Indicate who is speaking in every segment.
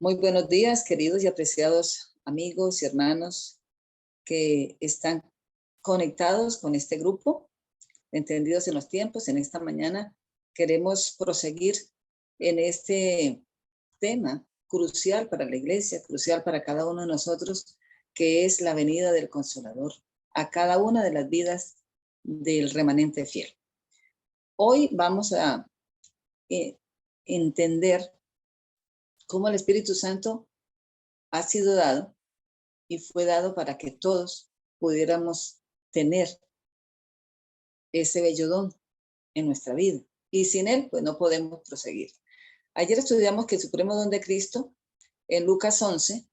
Speaker 1: Muy buenos días, queridos y apreciados amigos y hermanos que están conectados con este grupo, entendidos en los tiempos. En esta mañana queremos proseguir en este tema crucial para la iglesia, crucial para cada uno de nosotros, que es la venida del Consolador a cada una de las vidas del remanente fiel. Hoy vamos a entender cómo el Espíritu Santo ha sido dado y fue dado para que todos pudiéramos tener ese bello don en nuestra vida. Y sin él, pues no podemos proseguir. Ayer estudiamos que el supremo don de Cristo, en Lucas 11,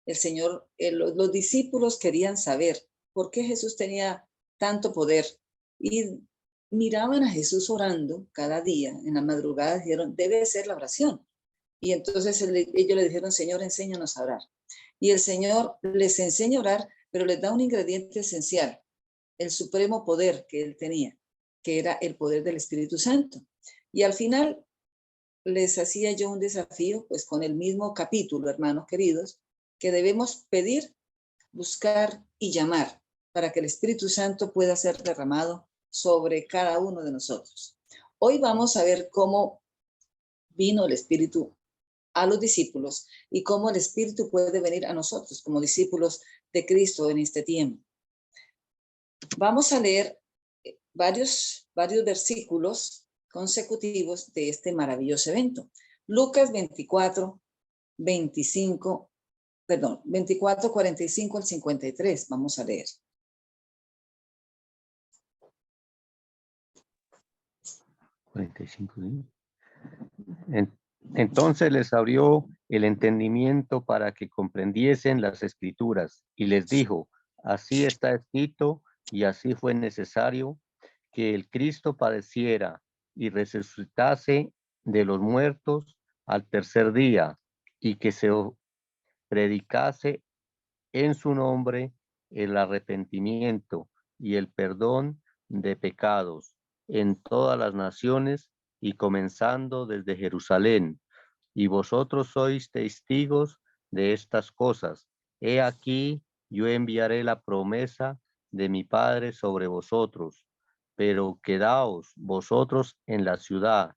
Speaker 1: el Señor, los discípulos querían saber por qué Jesús tenía tanto poder. Y miraban a Jesús orando cada día, en la madrugada, dijeron, debe ser la oración. Y entonces ellos le dijeron, Señor, enséñanos a orar. Y el Señor les enseña a orar, pero les da un ingrediente esencial, el supremo poder que él tenía, que era el poder del Espíritu Santo. Y al final les hacía yo un desafío, pues con el mismo capítulo, hermanos queridos, que debemos pedir, buscar y llamar para que el Espíritu Santo pueda ser derramado sobre cada uno de nosotros. Hoy vamos a ver cómo vino el Espíritu a los discípulos y cómo el Espíritu puede venir a nosotros como discípulos de Cristo en este tiempo. Vamos a leer varios versículos consecutivos de este maravilloso evento. Lucas 24, 45 al 53. Vamos a leer.
Speaker 2: Entonces les abrió el entendimiento para que comprendiesen las Escrituras y les dijo, así está escrito y así fue necesario que el Cristo padeciera y resucitase de los muertos al tercer día y que se predicase en su nombre el arrepentimiento y el perdón de pecados en todas las naciones y comenzando desde Jerusalén. Y vosotros sois testigos de estas cosas. He aquí, yo enviaré la promesa de mi Padre sobre vosotros, pero quedaos vosotros en la ciudad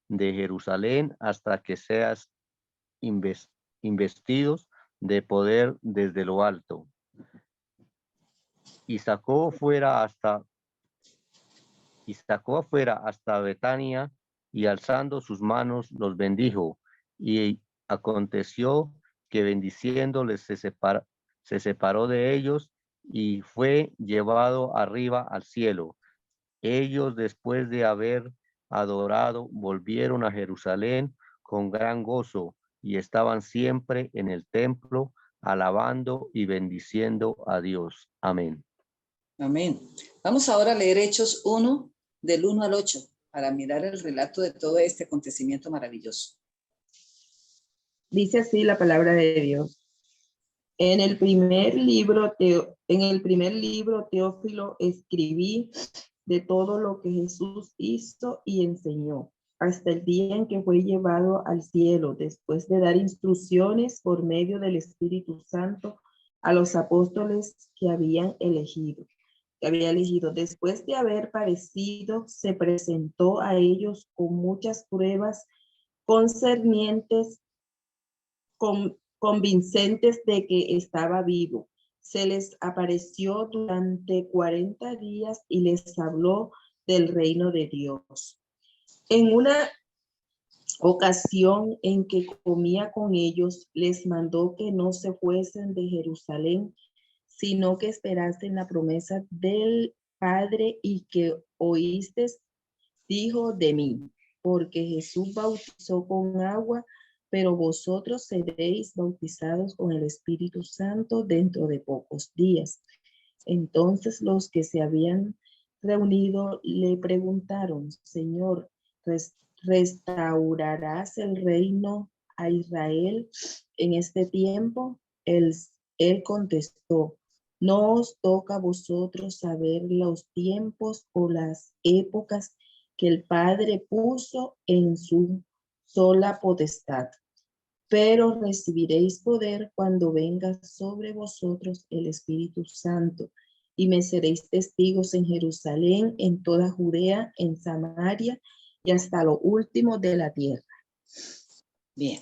Speaker 2: de Jerusalén hasta que seas investidos de poder desde lo alto. Y sacó afuera hasta Betania, y alzando sus manos los bendijo. Y aconteció que bendiciéndoles se separó de ellos y fue llevado arriba al cielo. Ellos, después de haber adorado, volvieron a Jerusalén con gran gozo y estaban siempre en el templo alabando y bendiciendo a Dios. Amén.
Speaker 1: Amén. Vamos ahora a leer Hechos 1, del 1 al 8, para mirar el relato de todo este acontecimiento maravilloso.
Speaker 3: Dice así la palabra de Dios. En el primer libro, Teófilo, escribí de todo lo que Jesús hizo y enseñó, hasta el día en que fue llevado al cielo, después de dar instrucciones por medio del Espíritu Santo a los apóstoles que había elegido. Después de haber padecido, se presentó a ellos con muchas pruebas concernientes, convincentes de que estaba vivo. Se les apareció durante 40 días y les habló del reino de Dios. En una ocasión en que comía con ellos, les mandó que no se fuesen de Jerusalén, sino que esperasen la promesa del Padre y que oísteis, dijo de mí, porque Jesús bautizó con agua, pero vosotros seréis bautizados con el Espíritu Santo dentro de pocos días. Entonces los que se habían reunido le preguntaron, Señor, ¿restaurarás el reino a Israel en este tiempo? Él contestó, no os toca a vosotros saber los tiempos o las épocas que el Padre puso en su sola potestad, pero recibiréis poder cuando venga sobre vosotros el Espíritu Santo, y me seréis testigos en Jerusalén, en toda Judea, en Samaria y hasta lo último de la tierra.
Speaker 1: Bien.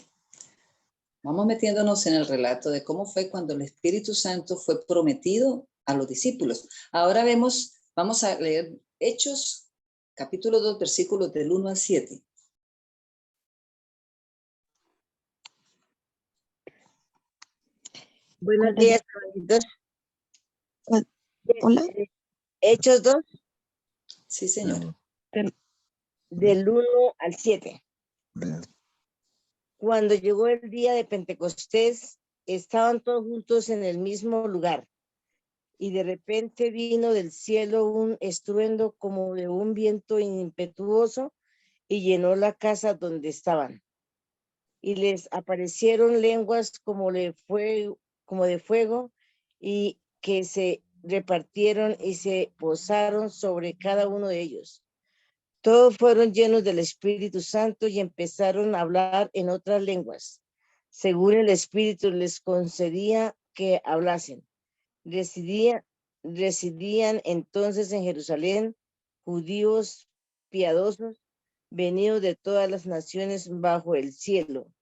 Speaker 1: Vamos metiéndonos en el relato de cómo fue cuando el Espíritu Santo fue prometido a los discípulos. Ahora vamos a leer Hechos, capítulo 2, versículos del 1 al 7.
Speaker 4: Buenos días, hermanitos.
Speaker 5: Hola.
Speaker 4: Hechos 2,
Speaker 1: Sí, señor.
Speaker 4: del 1 al 7. Cuando llegó el día de Pentecostés, estaban todos juntos en el mismo lugar. Y de repente vino del cielo un estruendo como de un viento impetuoso y llenó la casa donde estaban. Y les aparecieron lenguas como de fuego y que se repartieron y se posaron sobre cada uno de ellos. Todos fueron llenos del Espíritu Santo y empezaron a hablar en otras lenguas, según el Espíritu les concedía que hablasen. Residían entonces en Jerusalén judíos piadosos, venidos de todas las naciones bajo el cielo.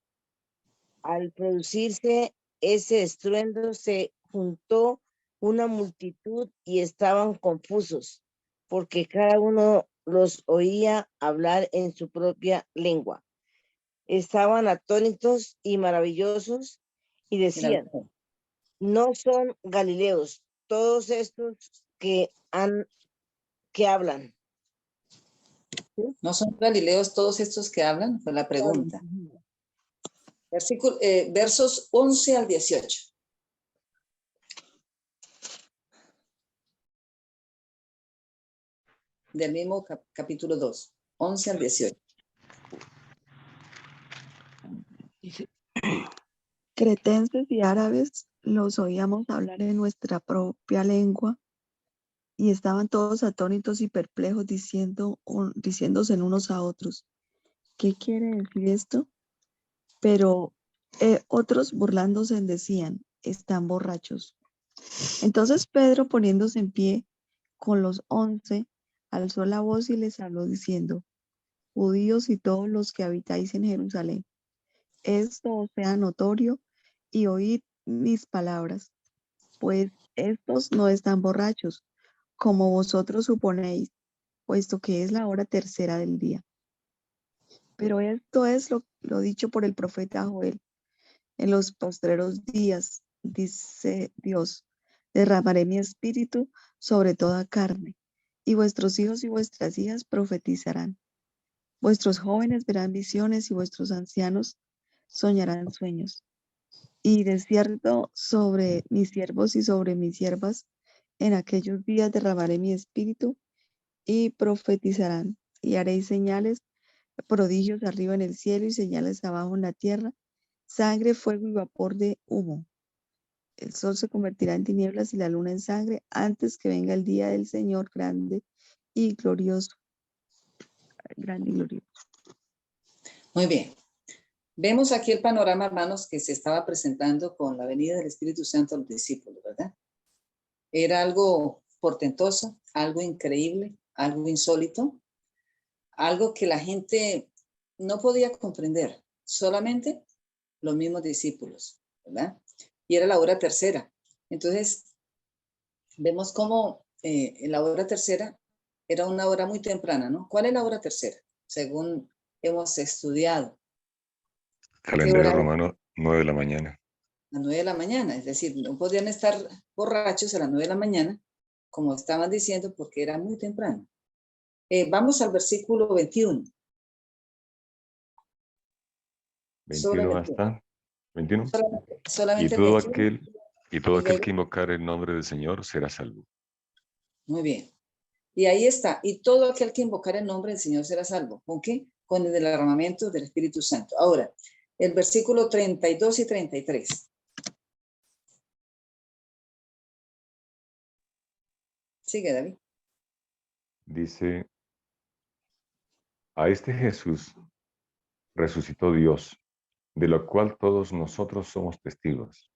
Speaker 4: Al producirse ese estruendo, se juntó una multitud y estaban confusos, porque cada uno los oía hablar en su propia lengua. Estaban atónitos y maravillosos y decían: ¿no son galileos todos estos que hablan?
Speaker 1: ¿No son galileos todos estos que hablan? Fue la pregunta. Versos 11 al 18. Del mismo capítulo 2, 11 al 18.
Speaker 5: Dice, cretenses y árabes los oíamos hablar en nuestra propia lengua y estaban todos atónitos y perplejos diciéndose unos a otros: ¿qué quiere decir esto? Pero otros burlándose decían: están borrachos. Entonces Pedro, poniéndose en pie con los 11, alzó la voz y les habló diciendo: judíos y todos los que habitáis en Jerusalén, esto os sea notorio y oíd mis palabras, pues estos no están borrachos, como vosotros suponéis, puesto que es la hora tercera del día. Pero esto es lo dicho por el profeta Joel: en los postreros días, dice Dios, derramaré mi espíritu sobre toda carne, y vuestros hijos y vuestras hijas profetizarán. Vuestros jóvenes verán visiones y vuestros ancianos soñarán sueños. Y de cierto, sobre mis siervos y sobre mis siervas, en aquellos días derramaré mi espíritu y profetizarán, y haréis señales, prodigios arriba en el cielo y señales abajo en la tierra, sangre, fuego y vapor de humo. El sol se convertirá en tinieblas y la luna en sangre antes que venga el día del Señor grande y glorioso. Grande y glorioso.
Speaker 1: Muy bien. Vemos aquí el panorama, hermanos, que se estaba presentando con la venida del Espíritu Santo a los discípulos, ¿verdad? Era algo portentoso, algo increíble, algo insólito, algo que la gente no podía comprender, solamente los mismos discípulos, ¿verdad? Y era la hora tercera. Entonces, vemos cómo en la hora tercera era una hora muy temprana, ¿no? ¿Cuál es la hora tercera? Según hemos estudiado.
Speaker 6: Calendario romano, 9 de la mañana.
Speaker 1: A las 9 de la mañana, es decir, no podían estar borrachos a las 9 de la mañana, como estaban diciendo, porque era muy temprano. Vamos al versículo 21.
Speaker 6: 21 hasta 21.
Speaker 1: Solamente
Speaker 6: Y
Speaker 1: el 21.
Speaker 6: todo aquel que invocar el nombre del Señor será salvo.
Speaker 1: Muy bien. Y ahí está. Y todo aquel que invocar el nombre del Señor será salvo. ¿Con qué? Con el derramamiento del Espíritu Santo. Ahora, el versículo 32 y 33. Sigue, David.
Speaker 6: Dice: a este Jesús resucitó Dios, de lo cual todos nosotros somos testigos.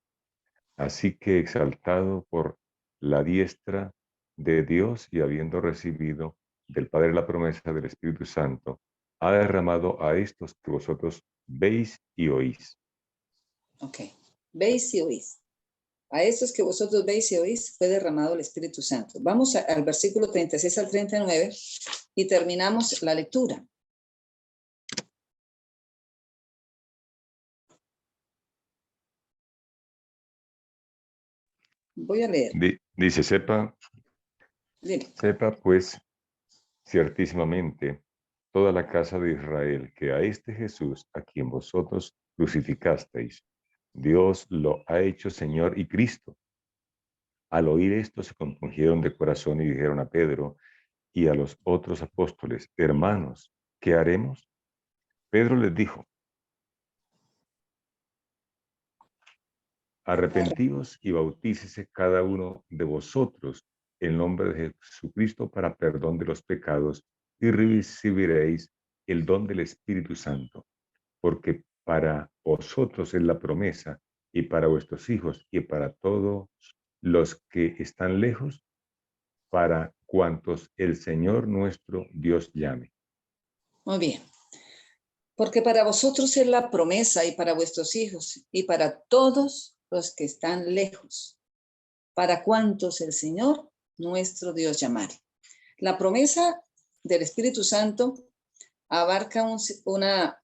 Speaker 6: Así que exaltado por la diestra de Dios y habiendo recibido del Padre la promesa del Espíritu Santo, ha derramado a estos que vosotros veis y oís.
Speaker 1: Ok. Veis y oís. A estos que vosotros veis y oís fue derramado el Espíritu Santo. Vamos al versículo 36 al 39 y terminamos la lectura. Voy a leer.
Speaker 6: Dice, sepa pues ciertísimamente toda la casa de Israel que a este Jesús, a quien vosotros crucificasteis, Dios lo ha hecho Señor y Cristo. Al oír esto se compungieron de corazón y dijeron a Pedro y a los otros apóstoles, hermanos, ¿qué haremos? Pedro les dijo, arrepentíos y bautícese cada uno de vosotros en nombre de Jesucristo para perdón de los pecados y recibiréis el don del Espíritu Santo, porque para vosotros es la promesa y para vuestros hijos y para todos los que están lejos, para cuantos el Señor nuestro Dios llame.
Speaker 1: Muy bien. Porque para vosotros es la promesa y para vuestros hijos y para todos los que están lejos, para cuantos el Señor nuestro Dios llamare. La promesa del Espíritu Santo abarca una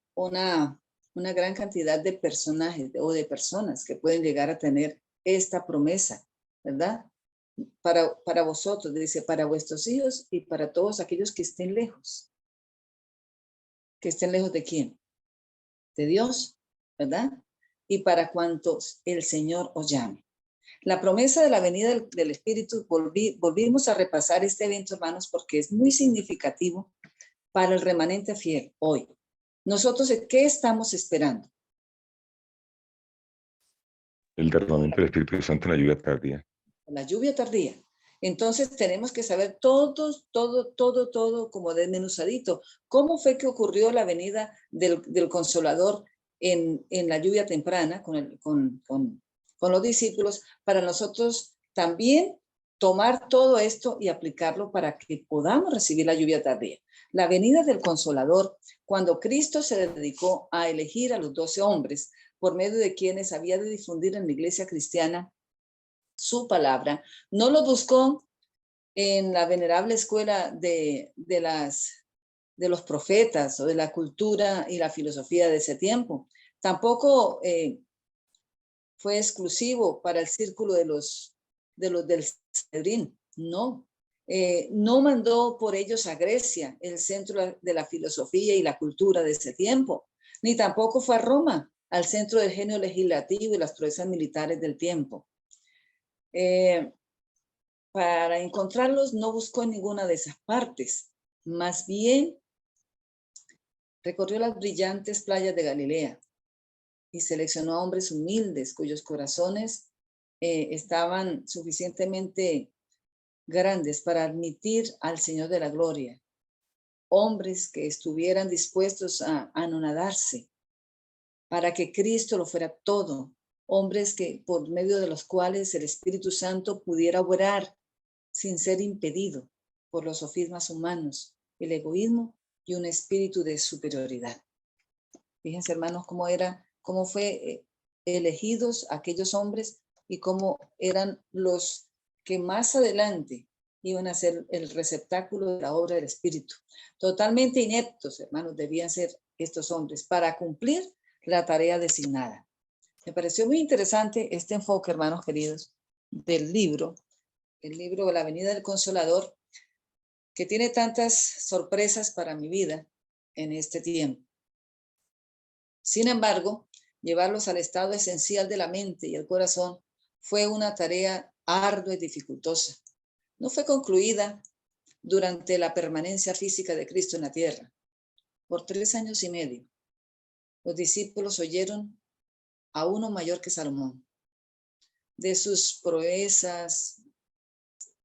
Speaker 1: gran cantidad de personajes o de personas que pueden llegar a tener esta promesa, ¿verdad? Para vosotros, dice, para vuestros hijos y para todos aquellos que estén lejos. ¿Que estén lejos de quién? De Dios, ¿verdad? Y para cuantos el Señor os llame. La promesa de la venida del Espíritu, volvimos a repasar este evento, hermanos, porque es muy significativo para el remanente fiel hoy. Nosotros, ¿qué estamos esperando?
Speaker 6: El derramamiento del Espíritu Santo en la lluvia tardía.
Speaker 1: La lluvia tardía. Entonces tenemos que saber todo como desmenuzadito. ¿Cómo fue que ocurrió la venida del Consolador en la lluvia temprana con los discípulos? Para nosotros también tomar todo esto y aplicarlo para que podamos recibir la lluvia tardía. La venida del Consolador, cuando Cristo se dedicó a elegir a los 12 hombres, por medio de quienes había de difundir en la iglesia cristiana su palabra, no lo buscó en la venerable escuela de los profetas o de la cultura y la filosofía de ese tiempo. Tampoco fue exclusivo para el círculo del Sanedrín, no. No mandó por ellos a Grecia, el centro de la filosofía y la cultura de ese tiempo, ni tampoco fue a Roma, al centro del genio legislativo y las proezas militares del tiempo. Para encontrarlos no buscó en ninguna de esas partes, más bien recorrió las brillantes playas de Galilea y seleccionó a hombres humildes cuyos corazones estaban suficientemente grandes para admitir al Señor de la Gloria, hombres que estuvieran dispuestos a anonadarse para que Cristo lo fuera todo, hombres que por medio de los cuales el Espíritu Santo pudiera obrar sin ser impedido por los sofismas humanos, el egoísmo y un espíritu de superioridad. Fíjense, hermanos, cómo fue elegidos aquellos hombres y cómo eran los que más adelante iban a ser el receptáculo de la obra del Espíritu. Totalmente ineptos, hermanos, debían ser estos hombres para cumplir la tarea designada. Me pareció muy interesante este enfoque, hermanos queridos, del libro, el libro de la venida del Consolador, que tiene tantas sorpresas para mi vida en este tiempo. Sin embargo, llevarlos al estado esencial de la mente y el corazón fue una tarea ardua y dificultosa. No fue concluida durante la permanencia física de Cristo en la tierra. Por 3 años y medio, los discípulos oyeron a uno mayor que Salomón, de sus proezas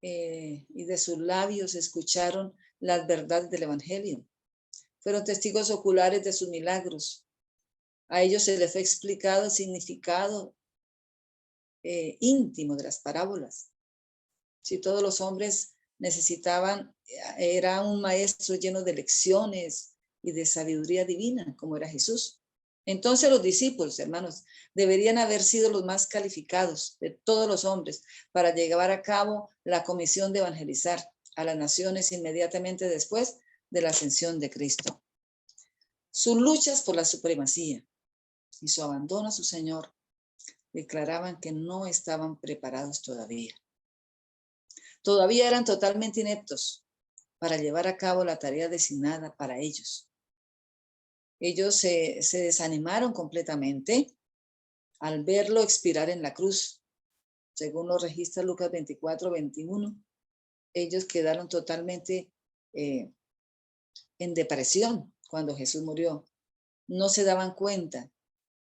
Speaker 1: y de sus labios escucharon las verdades del Evangelio. Fueron testigos oculares de sus milagros A ellos se les fue explicado el significado íntimo de las parábolas. Si todos los hombres necesitaban, era un maestro lleno de lecciones y de sabiduría divina, como era Jesús. Entonces los discípulos, hermanos, deberían haber sido los más calificados de todos los hombres para llevar a cabo la comisión de evangelizar a las naciones inmediatamente después de la ascensión de Cristo. Sus luchas por la supremacía y su abandono a su Señor declaraban que no estaban preparados todavía. Todavía eran totalmente ineptos para llevar a cabo la tarea designada para ellos. Ellos se desanimaron completamente al verlo expirar en la cruz. Según lo registra Lucas 24, 21, ellos quedaron totalmente en depresión cuando Jesús murió. No se daban cuenta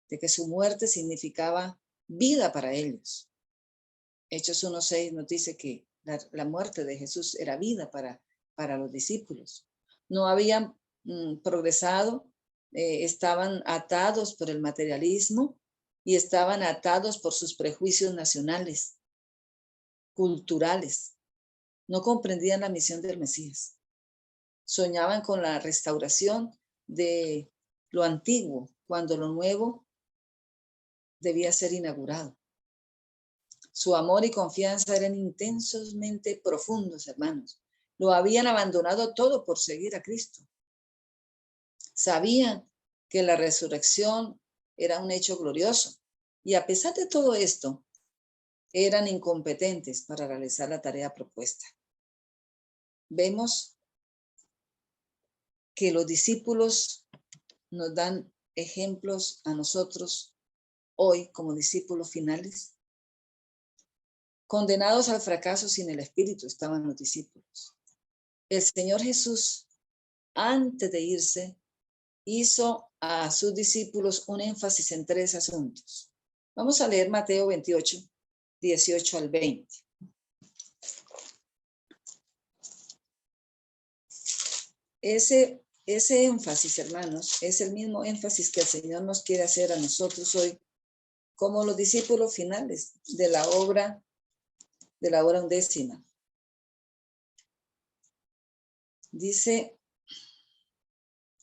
Speaker 1: de que su muerte significaba vida para ellos. Hechos 1:6 nos dice que la muerte de Jesús era vida para los discípulos. No habían progresado, estaban atados por el materialismo y estaban atados por sus prejuicios nacionales, culturales. No comprendían la misión del Mesías. Soñaban con la restauración de lo antiguo, cuando lo nuevo debía ser inaugurado. Su amor y confianza eran intensamente profundos, hermanos. Lo habían abandonado todo por seguir a Cristo. Sabían que la resurrección era un hecho glorioso y a pesar de todo esto, eran incompetentes para realizar la tarea propuesta. Vemos que los discípulos nos dan ejemplos a nosotros hoy como discípulos finales. Condenados al fracaso sin el Espíritu estaban los discípulos. El Señor Jesús, antes de irse, hizo a sus discípulos un énfasis en 3 asuntos. Vamos a leer Mateo 28, 18 al 20. Ese énfasis, hermanos, es el mismo énfasis que el Señor nos quiere hacer a nosotros hoy como los discípulos finales de la hora undécima. Dice,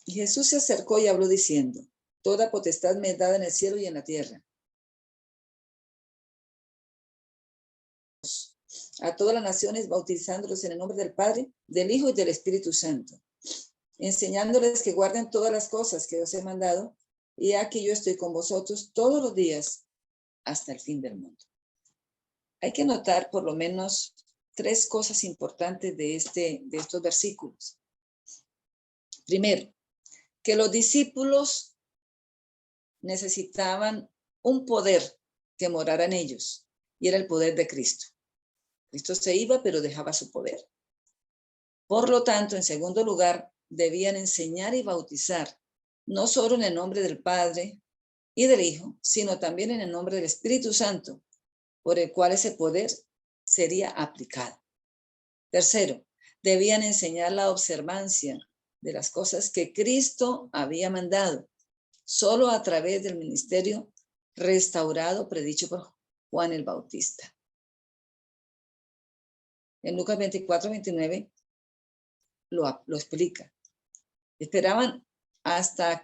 Speaker 1: Jesús se acercó y habló diciendo, toda potestad me es dada en el cielo y en la tierra. A todas las naciones, bautizándolos en el nombre del Padre, del Hijo y del Espíritu Santo, enseñándoles que guarden todas las cosas que os he mandado, y aquí yo estoy con vosotros todos los días hasta el fin del mundo. Hay que notar por lo menos 3 cosas importantes de estos versículos. Primero, que los discípulos necesitaban un poder que morara en ellos, y era el poder de Cristo. Cristo se iba, pero dejaba su poder. Por lo tanto, en segundo lugar, debían enseñar y bautizar, no solo en el nombre del Padre y del Hijo, sino también en el nombre del Espíritu Santo, por el cual ese poder sería aplicado. Tercero, debían enseñar la observancia de las cosas que Cristo había mandado, solo a través del ministerio restaurado predicho por Juan el Bautista. En Lucas 24, 29 lo explica. Esperad hasta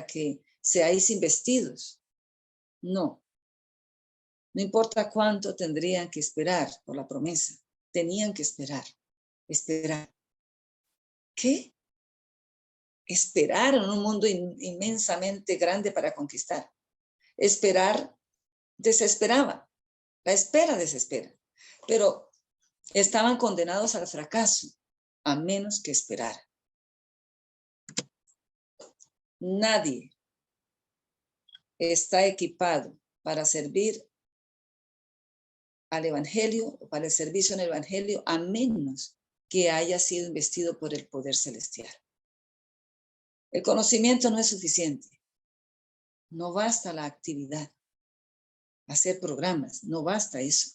Speaker 1: que seáis investidos. No importa cuánto tendrían que esperar por la promesa. Tenían que esperar. ¿Qué? Esperar en un mundo inmensamente grande para conquistar. Esperar desesperaba. La espera desespera. Pero estaban condenados al fracaso, a menos que esperar. Nadie está equipado para servir al Evangelio o para el servicio en el Evangelio a menos que haya sido investido por el poder celestial. El conocimiento no es suficiente. No basta la actividad, hacer programas, no basta eso.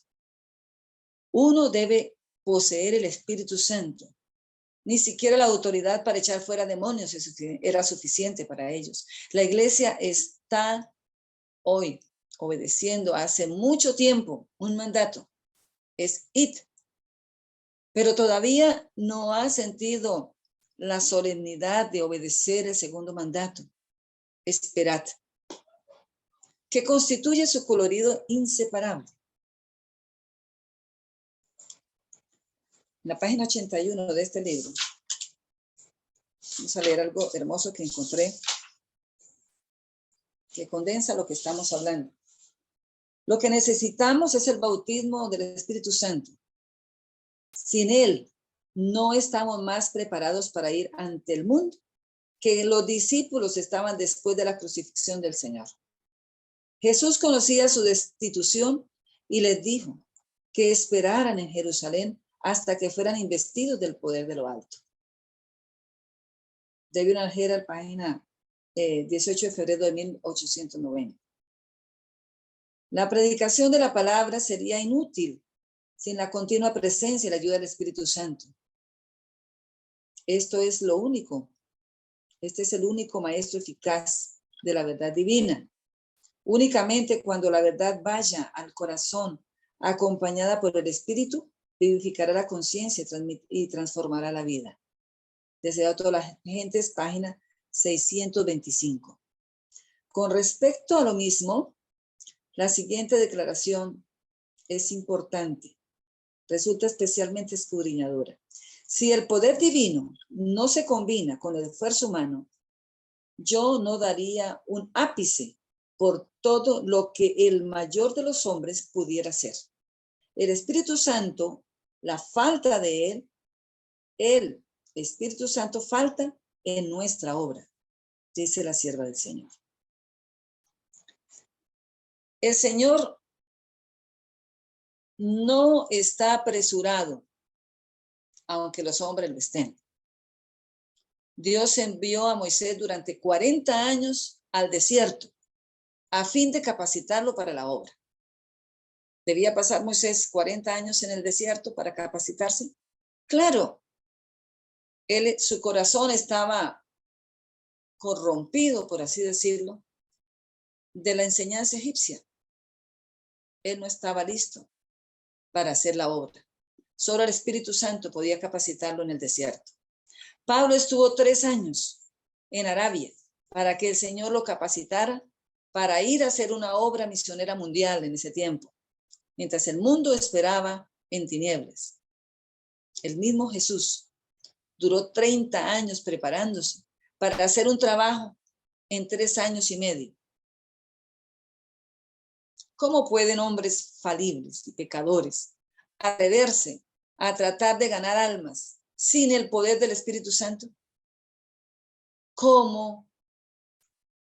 Speaker 1: Uno debe poseer el Espíritu Santo Ni siquiera la autoridad para echar fuera demonios era suficiente para ellos. La iglesia está hoy obedeciendo hace mucho tiempo un mandato. Es id. Pero todavía no ha sentido la solemnidad de obedecer el segundo mandato. Esperad. Que constituye su colorido inseparable. En la página 81 de este libro, vamos a leer algo hermoso que encontré, que condensa lo que estamos hablando. Lo que necesitamos es el bautismo del Espíritu Santo. Sin él, no estamos más preparados para ir ante el mundo que los discípulos estaban después de la crucifixión del Señor. Jesús conocía su destitución y les dijo que esperaran en Jerusalén hasta que fueran investidos del poder de lo alto. David Algera, página 18 de febrero de 1890. La predicación de la palabra sería inútil sin la continua presencia y la ayuda del Espíritu Santo. Esto es lo único. Este es el único maestro eficaz de la verdad divina. Únicamente cuando la verdad vaya al corazón, acompañada por el Espíritu, vivificará la conciencia y transformará la vida. Deseo a todas las gentes, página 625. Con respecto a lo mismo, la siguiente declaración es importante. Resulta especialmente escudriñadora. Si el poder divino no se combina con el esfuerzo humano, yo no daría un ápice por todo lo que el mayor de los hombres pudiera hacer. El Espíritu Santo, la falta de él, el Espíritu Santo falta en nuestra obra, dice la sierva del Señor. El Señor no está apresurado, aunque los hombres lo estén. Dios envió a Moisés durante 40 años al desierto a fin de capacitarlo para la obra. ¿Debía pasar Moisés 40 años en el desierto para capacitarse? Claro, su corazón estaba corrompido, por así decirlo, de la enseñanza egipcia. Él no estaba listo para hacer la obra. Solo el Espíritu Santo podía capacitarlo en el desierto. Pablo estuvo 3 años en Arabia para que el Señor lo capacitara para ir a hacer una obra misionera mundial en ese tiempo, mientras el mundo esperaba en tinieblas. El mismo Jesús duró 30 años preparándose para hacer un trabajo en 3 años y medio. ¿Cómo pueden hombres falibles y pecadores atreverse a tratar de ganar almas sin el poder del Espíritu Santo? ¿Cómo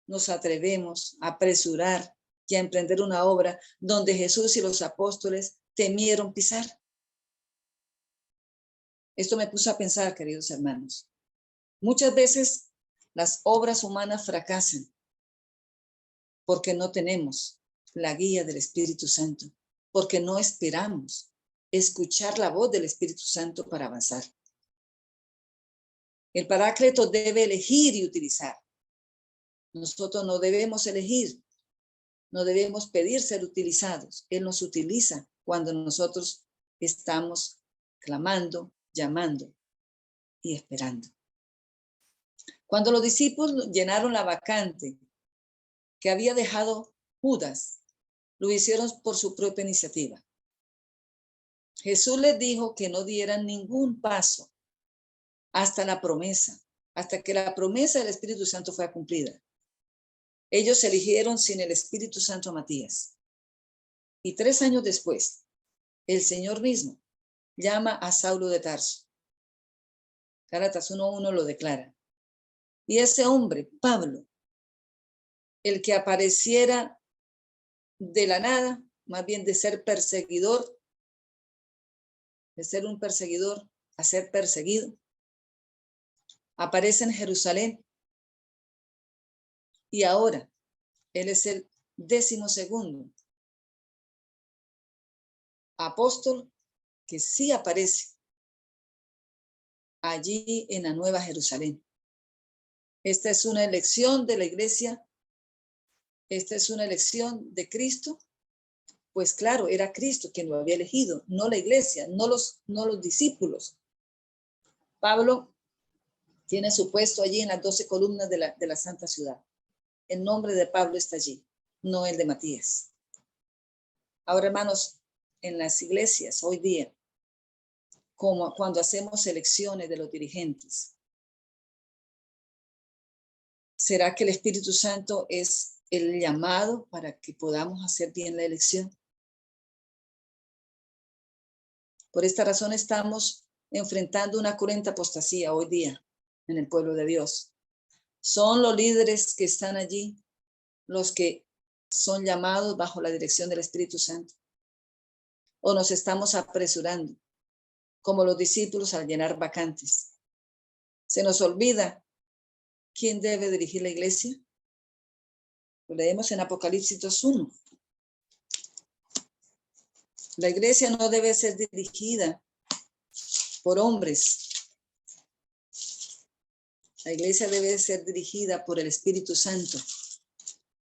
Speaker 1: nos atrevemos a apresurar y a emprender una obra donde Jesús y los apóstoles temieron pisar? Esto me puso a pensar, queridos hermanos. Muchas veces las obras humanas fracasan porque no tenemos la guía del Espíritu Santo, porque no esperamos escuchar la voz del Espíritu Santo para avanzar. El Paráclito debe elegir y utilizar. Nosotros no debemos elegir, no debemos pedir ser utilizados. Él nos utiliza cuando nosotros estamos clamando, llamando y esperando. Cuando los discípulos llenaron la vacante que había dejado Judas, lo hicieron por su propia iniciativa. Jesús les dijo que no dieran ningún paso hasta la promesa, hasta que la promesa del Espíritu Santo fuera cumplida. Ellos eligieron sin el Espíritu Santo a Matías. Y 3 años después, el Señor mismo llama a Saulo de Tarso. Gálatas 1:1 lo declara. Y ese hombre, Pablo, el que apareciera de la nada, más bien de ser perseguidor, de ser un perseguidor a ser perseguido, aparece en Jerusalén y ahora él es el 12º apóstol que sí aparece allí en la Nueva Jerusalén. Esta es una elección de la iglesia. Esta es una elección de Cristo. Pues claro, era Cristo quien lo había elegido, no la iglesia, no los discípulos. Pablo tiene su puesto allí en las 12 columnas de la santa ciudad. El nombre de Pablo está allí, no el de Matías. Ahora, hermanos, en las iglesias hoy día, como cuando hacemos elecciones de los dirigentes, ¿será que el Espíritu Santo es el llamado para que podamos hacer bien la elección? Por esta razón estamos enfrentando una cruenta apostasía hoy día en el pueblo de Dios. Son los líderes que están allí los que son llamados bajo la dirección del Espíritu Santo. O nos estamos apresurando, como los discípulos al llenar vacantes. Se nos olvida quién debe dirigir la iglesia. Lo leemos en Apocalipsis 2:1. La iglesia no debe ser dirigida por hombres. La iglesia debe ser dirigida por el Espíritu Santo,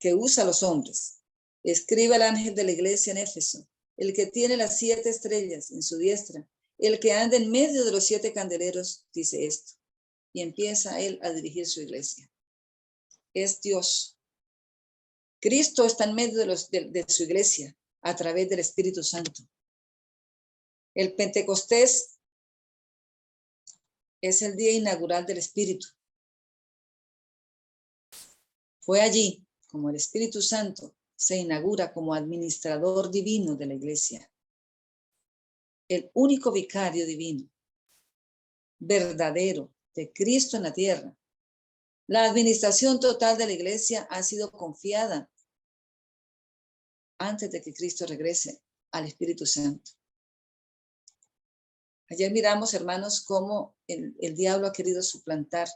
Speaker 1: que usa a los hombres. Escribe al ángel de la iglesia en Éfeso, el que tiene las 7 estrellas en su diestra, el que anda en medio de los 7 candeleros, dice esto. Y empieza él a dirigir su iglesia. Es Dios. Cristo está en medio de su iglesia a través del Espíritu Santo. El Pentecostés es el día inaugural del Espíritu. Fue allí como el Espíritu Santo se inaugura como administrador divino de la iglesia. El único vicario divino, verdadero, de Cristo en la tierra. La administración total de la iglesia ha sido confiada antes de que Cristo regrese al Espíritu Santo. Ayer miramos, hermanos, cómo el diablo ha querido suplantar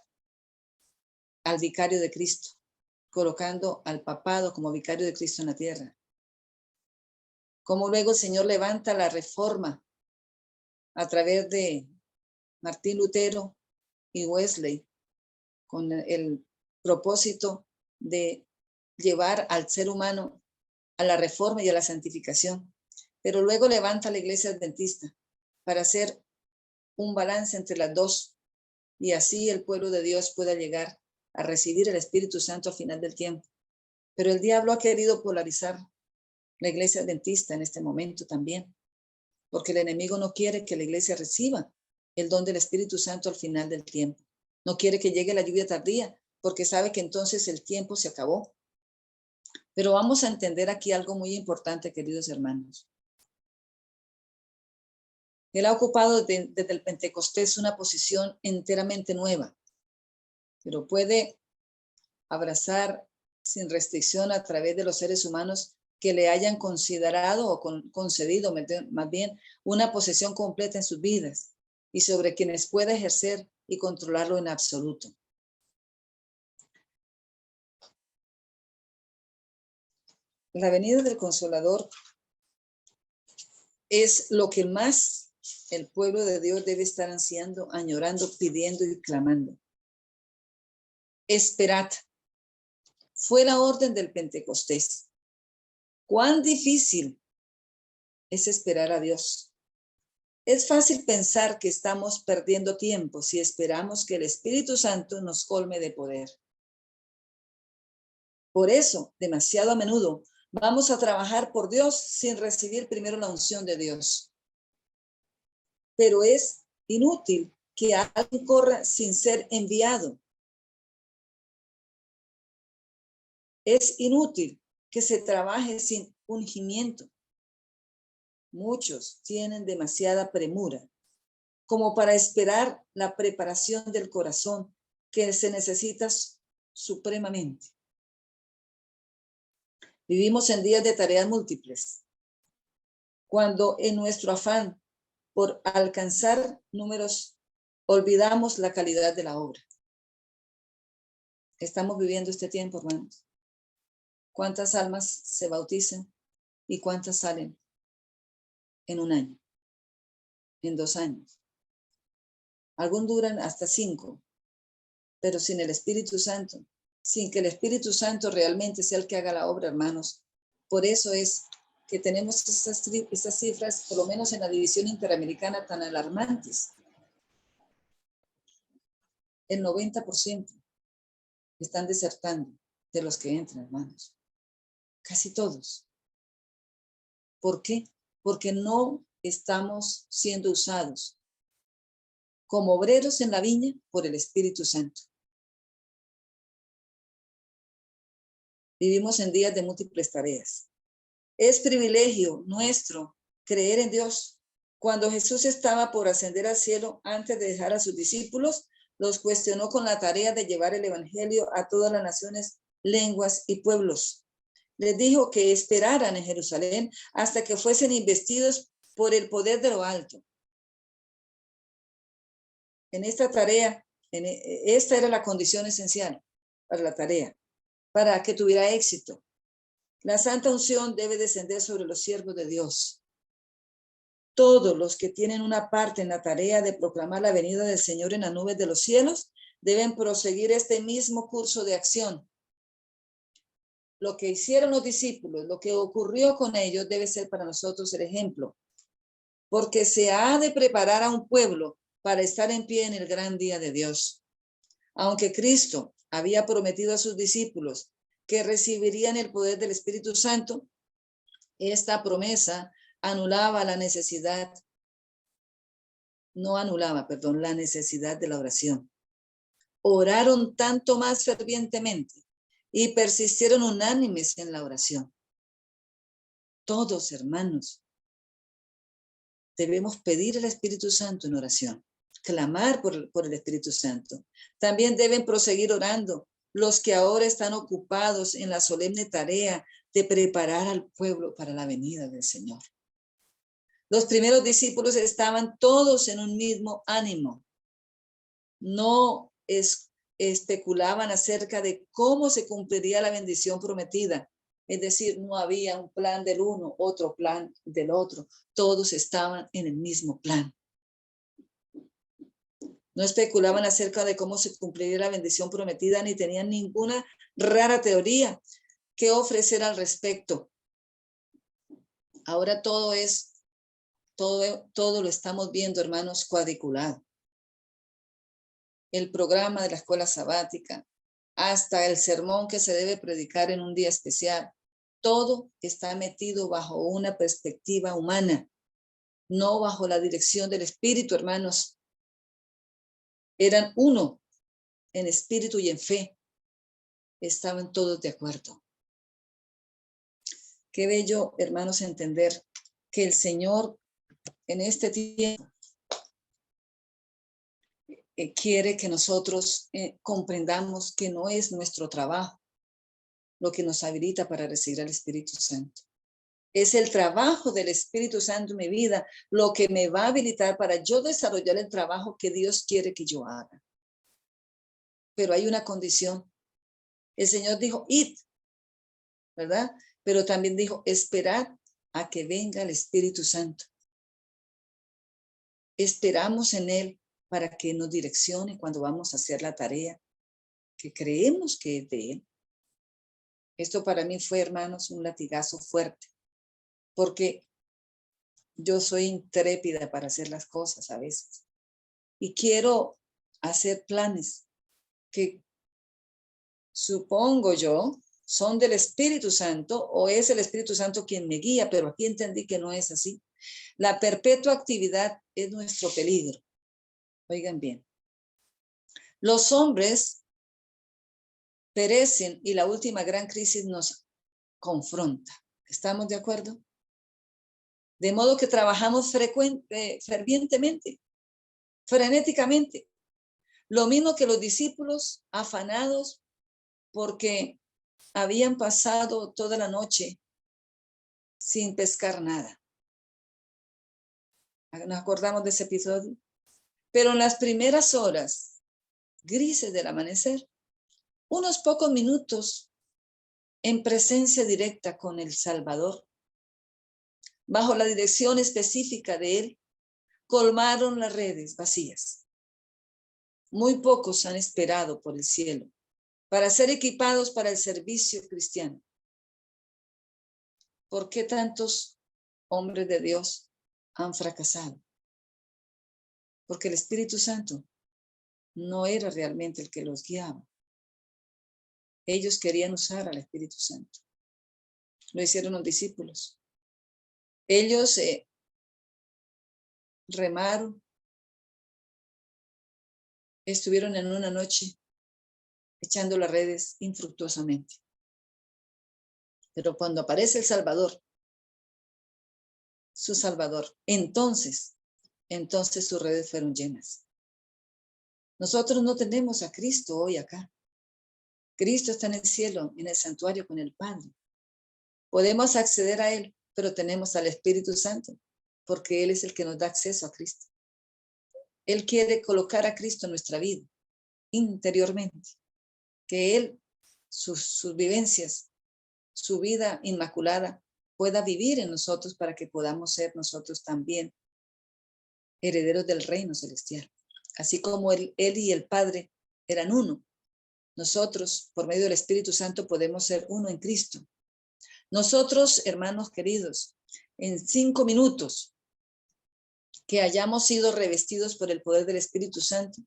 Speaker 1: al vicario de Cristo, colocando al papado como vicario de Cristo en la tierra. Cómo luego el Señor levanta la reforma a través de Martín Lutero y Wesley, con el propósito de llevar al ser humano a la reforma y a la santificación. Pero luego levanta la iglesia adventista para hacer un balance entre las dos, y así el pueblo de Dios pueda llegar a recibir el Espíritu Santo al final del tiempo. Pero el diablo ha querido polarizar la iglesia adventista en este momento también, porque el enemigo no quiere que la iglesia reciba el don del Espíritu Santo al final del tiempo. No quiere que llegue la lluvia tardía, porque sabe que entonces el tiempo se acabó. Pero vamos a entender aquí algo muy importante, queridos hermanos. Él ha ocupado desde el Pentecostés una posición enteramente nueva, pero puede abrazar sin restricción a través de los seres humanos que le hayan considerado o concedido más bien una posesión completa en sus vidas y sobre quienes puede ejercer y controlarlo en absoluto. La venida del Consolador es lo que más el pueblo de Dios debe estar ansiando, añorando, pidiendo y clamando. Esperad. Fue la orden del Pentecostés. Cuán difícil es esperar a Dios. Es fácil pensar que estamos perdiendo tiempo si esperamos que el Espíritu Santo nos colme de poder. Por eso, demasiado a menudo, vamos a trabajar por Dios sin recibir primero la unción de Dios. Pero es inútil que alguien corra sin ser enviado. Es inútil que se trabaje sin ungimiento. Muchos tienen demasiada premura como para esperar la preparación del corazón que se necesita supremamente. Vivimos en días de tareas múltiples, cuando en nuestro afán por alcanzar números olvidamos la calidad de la obra. Estamos viviendo este tiempo, hermanos. ¿Cuántas almas se bautizan y cuántas salen en un año, en 2 años? Algunos duran hasta 5, pero sin el Espíritu Santo, sin que el Espíritu Santo realmente sea el que haga la obra, hermanos. Por eso es que tenemos estas cifras, por lo menos en la división interamericana, tan alarmantes. El 90% están desertando de los que entran, hermanos. Casi todos. ¿Por qué? Porque no estamos siendo usados como obreros en la viña por el Espíritu Santo. Vivimos en días de múltiples tareas. Es privilegio nuestro creer en Dios. Cuando Jesús estaba por ascender al cielo, antes de dejar a sus discípulos, los cuestionó con la tarea de llevar el evangelio a todas las naciones, lenguas y pueblos. Les dijo que esperaran en Jerusalén hasta que fuesen investidos por el poder de lo alto. En esta tarea, esta era la condición esencial para la tarea, para que tuviera éxito. La santa unción debe descender sobre los siervos de Dios. Todos los que tienen una parte en la tarea de proclamar la venida del Señor en las nubes de los cielos deben proseguir este mismo curso de acción. Lo que hicieron los discípulos, lo que ocurrió con ellos debe ser para nosotros el ejemplo, porque se ha de preparar a un pueblo para estar en pie en el gran día de Dios. Aunque Cristo había prometido a sus discípulos que recibirían el poder del Espíritu Santo, esta promesa anulaba la necesidad, la necesidad de la oración. Oraron tanto más fervientemente y persistieron unánimes en la oración. Todos, hermanos, debemos pedir al Espíritu Santo en oración, clamar por el Espíritu Santo. También deben proseguir orando los que ahora están ocupados en la solemne tarea de preparar al pueblo para la venida del Señor. Los primeros discípulos estaban todos en un mismo ánimo. No especulaban acerca de cómo se cumpliría la bendición prometida. Es decir, no había un plan del uno, otro plan del otro. Todos estaban en el mismo plan. No especulaban acerca de cómo se cumpliría la bendición prometida, ni tenían ninguna rara teoría que ofrecer al respecto. Ahora todo lo estamos viendo, hermanos, cuadriculado. El programa de la escuela sabática, hasta el sermón que se debe predicar en un día especial, todo está metido bajo una perspectiva humana, no bajo la dirección del Espíritu, hermanos. Eran uno en espíritu y en fe. Estaban todos de acuerdo. Qué bello, hermanos, entender que el Señor en este tiempo quiere que nosotros comprendamos que no es nuestro trabajo lo que nos habilita para recibir al Espíritu Santo. Es el trabajo del Espíritu Santo en mi vida lo que me va a habilitar para yo desarrollar el trabajo que Dios quiere que yo haga. Pero hay una condición. El Señor dijo, id, ¿verdad? Pero también dijo, esperad a que venga el Espíritu Santo. Esperamos en Él para que nos direccione cuando vamos a hacer la tarea que creemos que es de Él. Esto para mí fue, hermanos, un latigazo fuerte, porque yo soy intrépida para hacer las cosas a veces. Y quiero hacer planes que supongo yo son del Espíritu Santo, o es el Espíritu Santo quien me guía, pero aquí entendí que no es así. La perpetua actividad es nuestro peligro. Oigan bien. Los hombres perecen y la última gran crisis nos confronta. ¿Estamos de acuerdo? De modo que trabajamos fervientemente, frenéticamente. Lo mismo que los discípulos afanados porque habían pasado toda la noche sin pescar nada. Nos acordamos de ese episodio. Pero en las primeras horas grises del amanecer, unos pocos minutos en presencia directa con el Salvador, bajo la dirección específica de Él, colmaron las redes vacías. muy pocos han esperado por el cielo para ser equipados para el servicio cristiano. ¿Por qué tantos hombres de Dios han fracasado? Porque el Espíritu Santo no era realmente el que los guiaba. Ellos querían usar al Espíritu Santo. Lo hicieron los discípulos. Ellos remaron, estuvieron en una noche echando las redes infructuosamente. Pero cuando aparece el Salvador, su Salvador, entonces sus redes fueron llenas. Nosotros no tenemos a Cristo hoy acá. Cristo está en el cielo, en el santuario con el Padre. Podemos acceder a Él, pero tenemos al Espíritu Santo, porque Él es el que nos da acceso a Cristo. Él quiere colocar a Cristo en nuestra vida, interiormente. Que Él, sus vivencias, su vida inmaculada, pueda vivir en nosotros para que podamos ser nosotros también herederos del reino celestial. Así como él y el Padre eran uno, nosotros, por medio del Espíritu Santo, podemos ser uno en Cristo. Nosotros, hermanos queridos, en 5 minutos que hayamos sido revestidos por el poder del Espíritu Santo,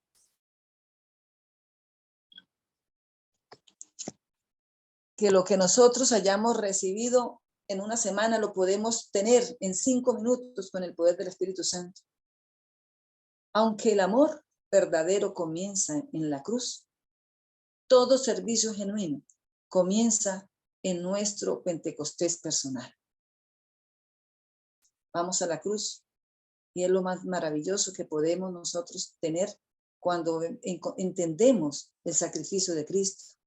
Speaker 1: que lo que nosotros hayamos recibido en una semana lo podemos tener en 5 minutos con el poder del Espíritu Santo. Aunque el amor verdadero comienza en la cruz, todo servicio genuino comienza en nuestro Pentecostés personal. Vamos a la cruz y es lo más maravilloso que podemos nosotros tener cuando entendemos el sacrificio de Cristo.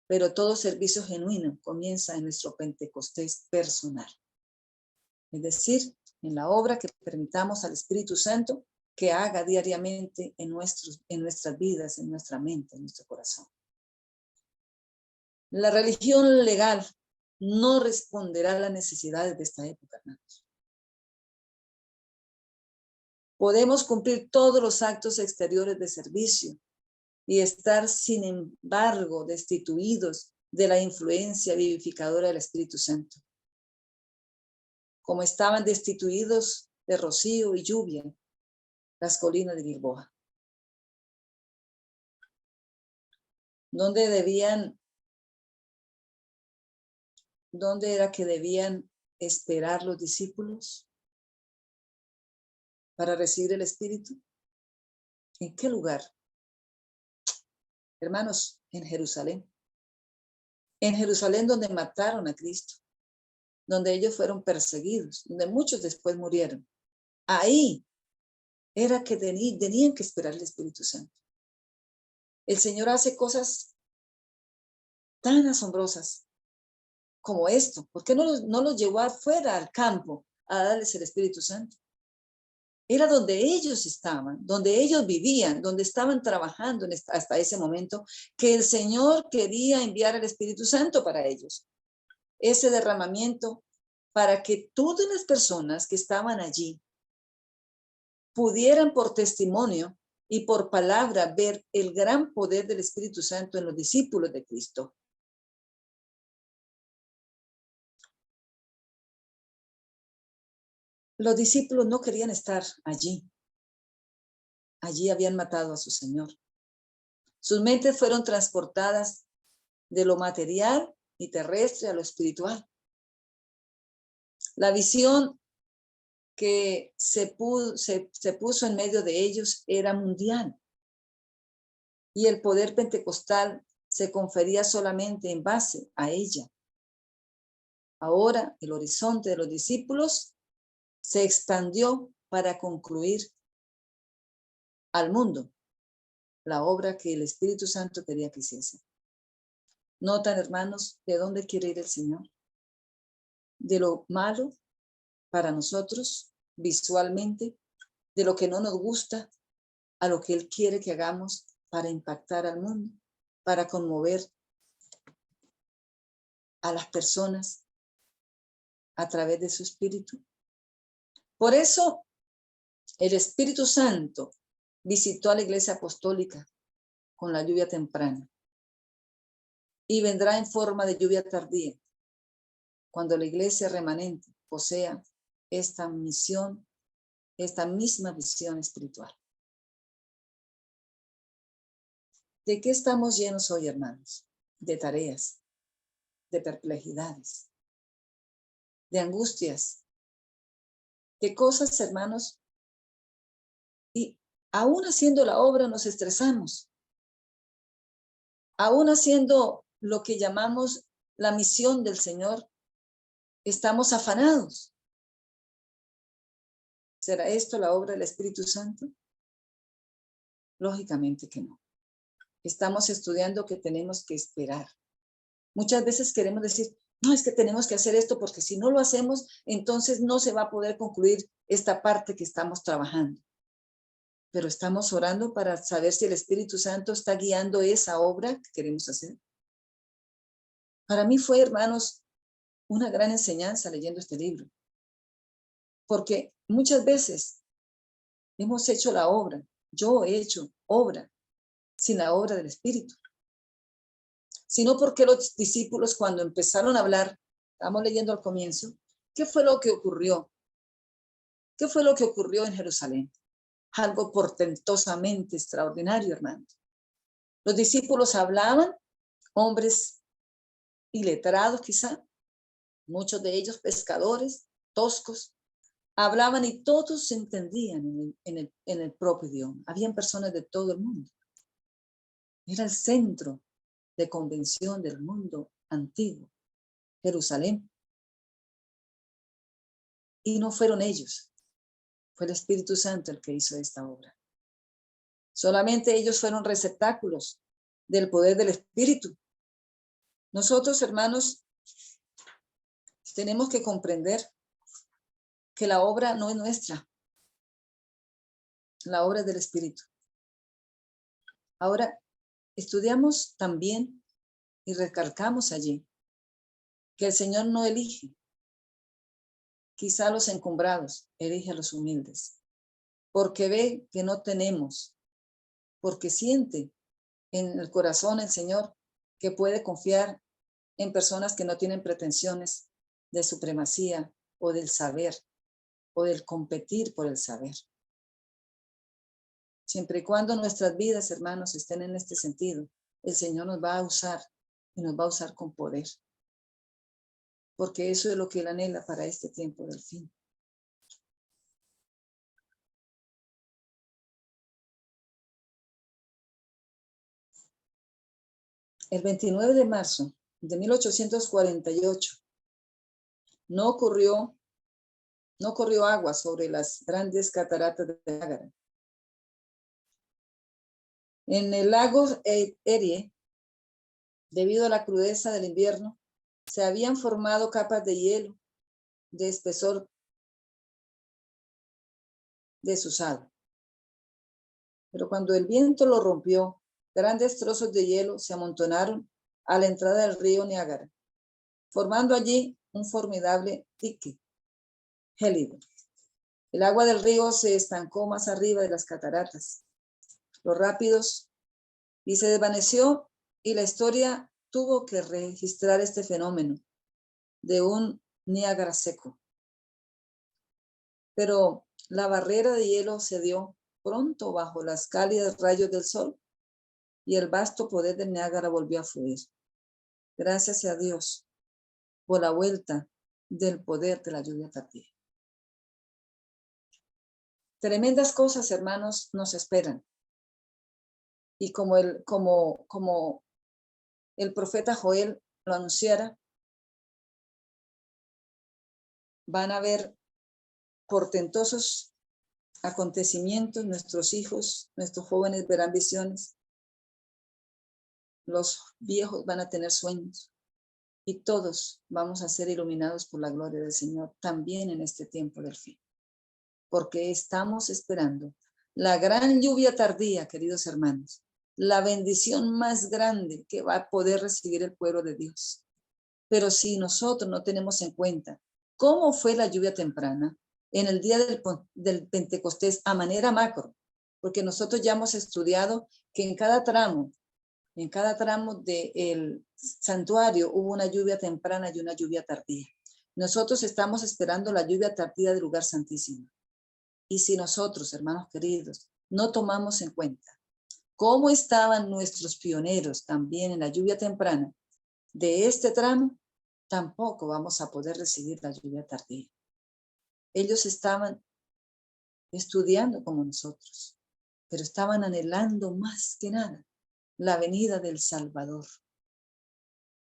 Speaker 1: Pero todo servicio genuino comienza en nuestro Pentecostés personal. Es decir, en la obra que permitamos al Espíritu Santo que haga diariamente en nuestras vidas, en nuestra mente, en nuestro corazón. La religión legal no responderá a las necesidades de esta época, hermanos. Podemos cumplir todos los actos exteriores de servicio y estar, sin embargo, destituidos de la influencia vivificadora del Espíritu Santo, como estaban destituidos de rocío y lluvia las colinas de Gilboa. ¿Dónde era que debían esperar los discípulos para recibir el Espíritu? ¿En qué lugar? Hermanos, en Jerusalén. En Jerusalén, donde mataron a Cristo, donde ellos fueron perseguidos, donde muchos después murieron. Ahí era que tenían que esperar el Espíritu Santo. El Señor hace cosas tan asombrosas como esto. ¿Por qué no los llevó afuera al campo a darles el Espíritu Santo? Era donde ellos estaban, donde ellos vivían, donde estaban trabajando hasta ese momento, que el Señor quería enviar el Espíritu Santo para ellos. Ese derramamiento para que todas las personas que estaban allí pudieran por testimonio y por palabra ver el gran poder del Espíritu Santo en los discípulos de Cristo. Los discípulos no querían estar allí. Allí habían matado a su Señor. Sus mentes fueron transportadas de lo material y terrestre a lo espiritual. La visión que se puso en medio de ellos era mundial. Y el poder pentecostal se confería solamente en base a ella. Ahora el horizonte de los discípulos se expandió para concluir al mundo la obra que el Espíritu Santo quería que hiciese. ¿Notan, hermanos, de dónde quiere ir el Señor? De lo malo para nosotros visualmente, de lo que no nos gusta, a lo que Él quiere que hagamos para impactar al mundo, para conmover a las personas a través de su Espíritu. Por eso, el Espíritu Santo visitó a la iglesia apostólica con la lluvia temprana y vendrá en forma de lluvia tardía cuando la iglesia remanente posea esta misión, esta misma visión espiritual. ¿De qué estamos llenos hoy, hermanos? De tareas, de perplejidades, de angustias, de cosas, hermanos, y aún haciendo la obra nos estresamos. Aún haciendo lo que llamamos la misión del Señor, estamos afanados. ¿Será esto la obra del Espíritu Santo? Lógicamente que no. Estamos estudiando que tenemos que esperar. Muchas veces queremos decir, no, es que tenemos que hacer esto porque si no lo hacemos, entonces no se va a poder concluir esta parte que estamos trabajando. Pero estamos orando para saber si el Espíritu Santo está guiando esa obra que queremos hacer. Para mí fue, hermanos, una gran enseñanza leyendo este libro. Porque muchas veces hemos hecho la obra, yo he hecho obra sin la obra del Espíritu. Sino porque los discípulos cuando empezaron a hablar, estamos leyendo al comienzo, ¿qué fue lo que ocurrió? ¿Qué fue lo que ocurrió en Jerusalén? Algo portentosamente extraordinario, hermanos. Los discípulos hablaban, hombres iletrados quizá, muchos de ellos pescadores, toscos, hablaban y todos se entendían en el propio idioma. Habían personas de todo el mundo. Era el centro de convención del mundo antiguo, Jerusalén. Y no fueron ellos, fue el Espíritu Santo el que hizo esta obra. Solamente ellos fueron receptáculos del poder del Espíritu. Nosotros, hermanos, tenemos que comprender que la obra no es nuestra, la obra es del Espíritu. Ahora, estudiamos también y recalcamos allí que el Señor no elige quizá a los encumbrados, elige a los humildes, porque ve que no tenemos, porque siente en el corazón el Señor que puede confiar en personas que no tienen pretensiones de supremacía o del saber o del competir por el saber. Siempre y cuando nuestras vidas, hermanos, estén en este sentido, el Señor nos va a usar y nos va a usar con poder. Porque eso es lo que Él anhela para este tiempo del fin. El 29 de marzo de 1848 no corrió agua sobre las grandes cataratas de Niágara. En el lago Erie, debido a la crudeza del invierno, se habían formado capas de hielo de espesor desusado. Pero cuando el viento lo rompió, grandes trozos de hielo se amontonaron a la entrada del río Niágara, formando allí un formidable dique gélido. El agua del río se estancó más arriba de las cataratas, los rápidos, y se desvaneció, y la historia tuvo que registrar este fenómeno de un Niágara seco. Pero la barrera de hielo cedió pronto bajo las cálidas rayos del sol y el vasto poder del Niágara volvió a fluir. Gracias a Dios por la vuelta del poder de la lluvia tardía. Tremendas cosas, hermanos, nos esperan. Y como el profeta Joel lo anunciara, van a haber portentosos acontecimientos, nuestros hijos, nuestros jóvenes verán visiones, los viejos van a tener sueños y todos vamos a ser iluminados por la gloria del Señor también en este tiempo del fin, porque estamos esperando la gran lluvia tardía, queridos hermanos, la bendición más grande que va a poder recibir el pueblo de Dios. Pero si nosotros no tenemos en cuenta cómo fue la lluvia temprana en el día del Pentecostés a manera macro, porque nosotros ya hemos estudiado que en cada tramo del santuario hubo una lluvia temprana y una lluvia tardía. Nosotros estamos esperando la lluvia tardía del lugar santísimo. Y si nosotros, hermanos queridos, no tomamos en cuenta cómo estaban nuestros pioneros también en la lluvia temprana de este tramo, tampoco vamos a poder recibir la lluvia tardía. Ellos estaban estudiando como nosotros, pero estaban anhelando más que nada la venida del Salvador.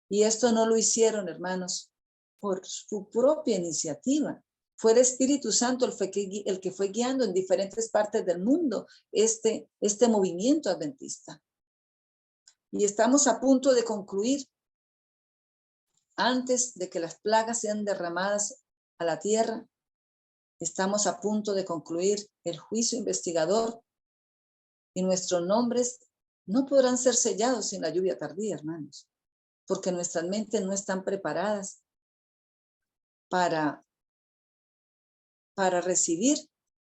Speaker 1: Y esto no lo hicieron, hermanos, por su propia iniciativa. Fue el Espíritu Santo el que fue guiando en diferentes partes del mundo este movimiento adventista. Y estamos a punto de concluir, antes de que las plagas sean derramadas a la tierra, estamos a punto de concluir el juicio investigador y nuestros nombres no podrán ser sellados sin la lluvia tardía, hermanos, porque nuestras mentes no están preparadas para recibir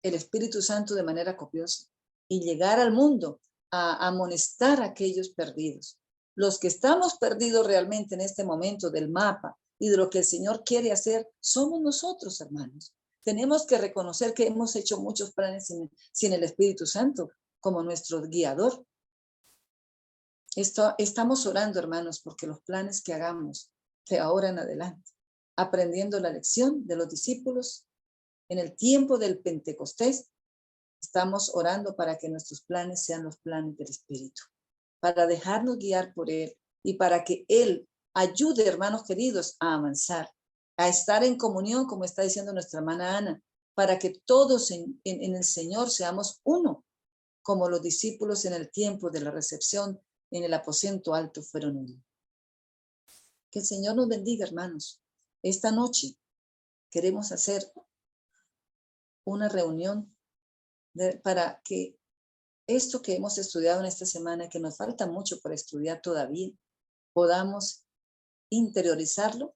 Speaker 1: el Espíritu Santo de manera copiosa y llegar al mundo a amonestar a aquellos perdidos. Los que estamos perdidos realmente en este momento del mapa y de lo que el Señor quiere hacer, somos nosotros, hermanos. Tenemos que reconocer que hemos hecho muchos planes sin el Espíritu Santo como nuestro guiador. Estamos orando, hermanos, porque los planes que hagamos de ahora en adelante, aprendiendo la lección de los discípulos en el tiempo del Pentecostés, estamos orando para que nuestros planes sean los planes del Espíritu, para dejarnos guiar por Él y para que Él ayude, hermanos queridos, a avanzar, a estar en comunión, como está diciendo nuestra hermana Ana, para que todos en el Señor seamos uno, como los discípulos en el tiempo de la recepción en el aposento alto fueron uno. Que el Señor nos bendiga, hermanos. Esta noche queremos hacer una reunión para que esto que hemos estudiado en esta semana, que nos falta mucho por estudiar todavía, podamos interiorizarlo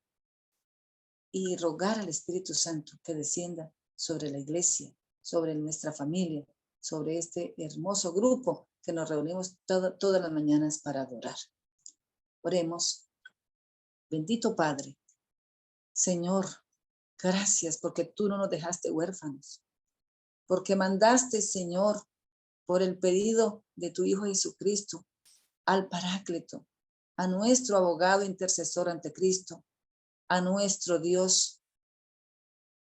Speaker 1: y rogar al Espíritu Santo que descienda sobre la iglesia, sobre nuestra familia, sobre este hermoso grupo que nos reunimos todas las mañanas para adorar. Oremos. Bendito Padre, Señor, gracias porque tú no nos dejaste huérfanos, porque mandaste, Señor, por el pedido de tu Hijo Jesucristo, al Paráclito, a nuestro abogado intercesor ante Cristo, a nuestro Dios,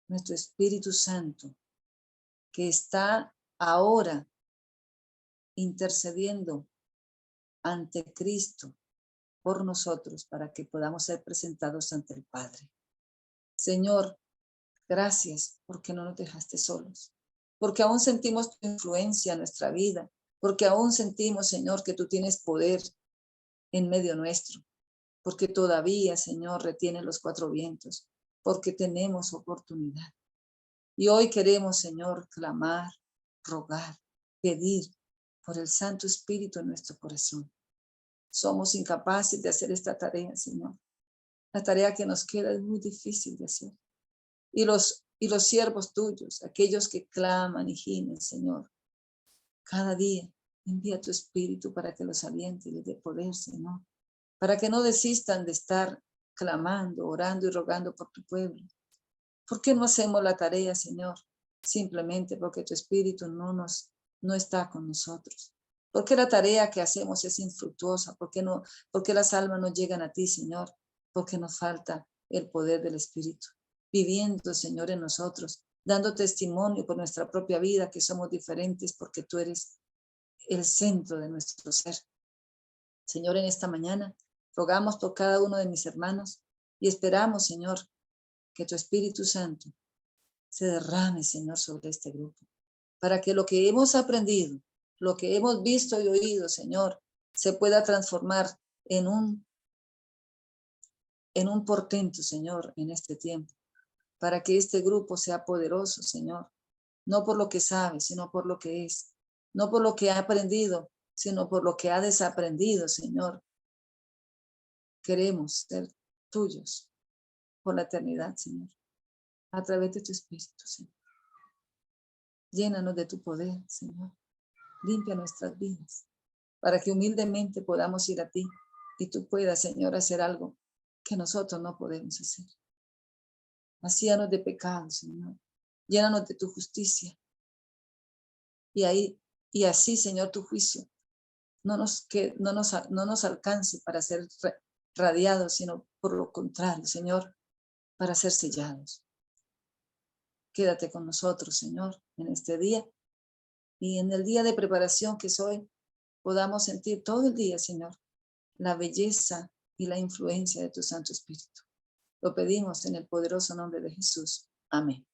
Speaker 1: nuestro Espíritu Santo, que está ahora intercediendo ante Cristo por nosotros para que podamos ser presentados ante el Padre. Señor, gracias porque no nos dejaste solos, porque aún sentimos tu influencia en nuestra vida, porque aún sentimos, Señor, que tú tienes poder en medio nuestro, porque todavía, Señor, retiene los cuatro vientos, porque tenemos oportunidad. Y hoy queremos, Señor, clamar, rogar, pedir por el Santo Espíritu en nuestro corazón. Somos incapaces de hacer esta tarea, Señor. La tarea que nos queda es muy difícil de hacer. Y los siervos tuyos, aquellos que claman y gimen, Señor, cada día envía tu Espíritu para que los aliente y les dé poder, Señor, para que no desistan de estar clamando, orando y rogando por tu pueblo. ¿Por qué no hacemos la tarea, Señor? Simplemente porque tu Espíritu no está con nosotros. ¿Por qué la tarea que hacemos es infructuosa? ¿Por qué las almas no llegan a ti, Señor? Porque nos falta el poder del Espíritu, viviendo, Señor, en nosotros, dando testimonio por nuestra propia vida que somos diferentes porque tú eres el centro de nuestro ser. Señor, en esta mañana rogamos por cada uno de mis hermanos y esperamos, Señor, que tu Espíritu Santo se derrame, Señor, sobre este grupo, para que lo que hemos aprendido, lo que hemos visto y oído, Señor, se pueda transformar en un portento, Señor, en este tiempo, para que este grupo sea poderoso, Señor, no por lo que sabe, sino por lo que es, no por lo que ha aprendido, sino por lo que ha desaprendido, Señor. Queremos ser tuyos por la eternidad, Señor, a través de tu Espíritu, Señor. Llénanos de tu poder, Señor. limpia nuestras vidas, para que humildemente podamos ir a ti y tú puedas, Señor, hacer algo que nosotros no podemos hacer. Vacíanos de pecado, Señor. Llénanos de tu justicia. Y así, Señor, tu juicio no nos alcance para ser radiados, sino por lo contrario, Señor, para ser sellados. Quédate con nosotros, Señor, en este día y en el día de preparación que es hoy, podamos sentir todo el día, Señor, la belleza y la influencia de tu Santo Espíritu. Lo pedimos en el poderoso nombre de Jesús. Amén.